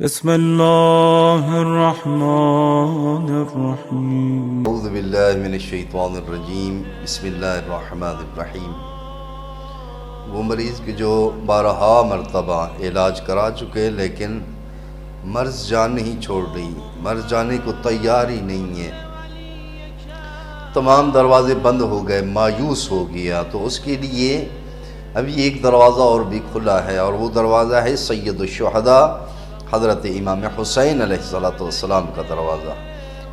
بسم اللہ الرحمن الرحیم۔ اعوذ باللہ من الشیطان الرجیم، بسم اللہ الرحمن الرحیم۔ وہ مریض کہ جو بارہا مرتبہ علاج کرا چکے لیکن مرض جان نہیں چھوڑ رہی، مرض جانے کو تیار ہی نہیں ہے، تمام دروازے بند ہو گئے، مایوس ہو گیا، تو اس کے لیے ابھی ایک دروازہ اور بھی کھلا ہے، اور وہ دروازہ ہے سید الشہداء حضرت امام حسین علیہ السلام کا دروازہ۔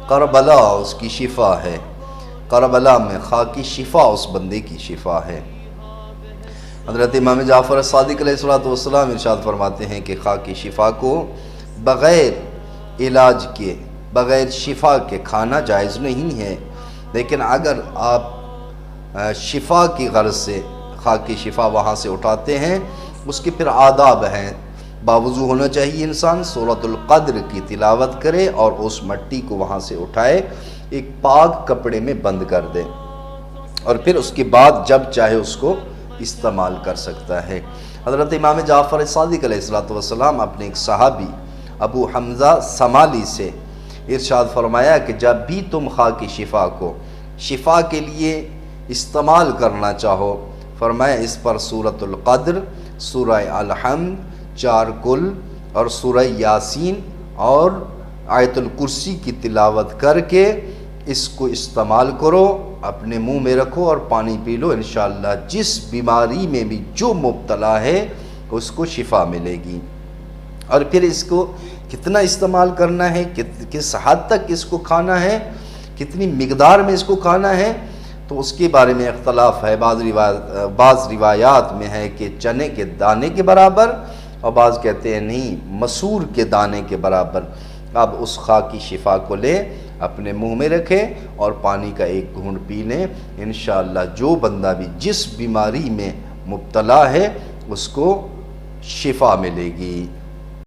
کربلا اس کی شفا ہے، کربلا میں خاکی شفا اس بندے کی شفا ہے۔ حضرت امام جعفرصادق علیہ السلام ارشاد فرماتے ہیں کہ خاکی شفا کو بغیر علاج کے، بغیر شفا کے کھانا جائز نہیں ہے، لیکن اگر آپ شفا کی غرض سے خاکی شفا وہاں سے اٹھاتے ہیں، اس کے پھر آداب ہیں۔ باوضو ہونا چاہیے، انسان سورۃ القدر کی تلاوت کرے اور اس مٹی کو وہاں سے اٹھائے، ایک پاک کپڑے میں بند کر دے، اور پھر اس کے بعد جب چاہے اس کو استعمال کر سکتا ہے۔ حضرت امام جعفرصادق علیہ السلام اپنے ایک صحابی ابو حمزہ سمالی سے ارشاد فرمایا کہ جب بھی تم خاکی شفا کو شفا کے لیے استعمال کرنا چاہو، فرمایا اس پر سورۃ القدر، سورہ الحمد، 4 کل اور سورہ یاسین اور آیت الکرسی کی تلاوت کر کے اس کو استعمال کرو، اپنے منہ میں رکھو اور پانی پی لو، انشاءاللہ جس بیماری میں بھی جو مبتلا ہے اس کو شفا ملے گی۔ اور پھر اس کو کتنا استعمال کرنا ہے، کس حد تک اس کو کھانا ہے، کتنی مقدار میں اس کو کھانا ہے، تو اس کے بارے میں اختلاف ہے۔ بعض روایات میں ہے کہ چنے کے دانے کے برابر، اور بعض کہتے ہیں نہیں، مسور کے دانے کے برابر۔ اب اس خاکی شفا کو لے، اپنے منہ میں رکھیں اور پانی کا ایک گھونٹ پی لیں، انشاءاللہ جو بندہ بھی جس بیماری میں مبتلا ہے اس کو شفا ملے گی۔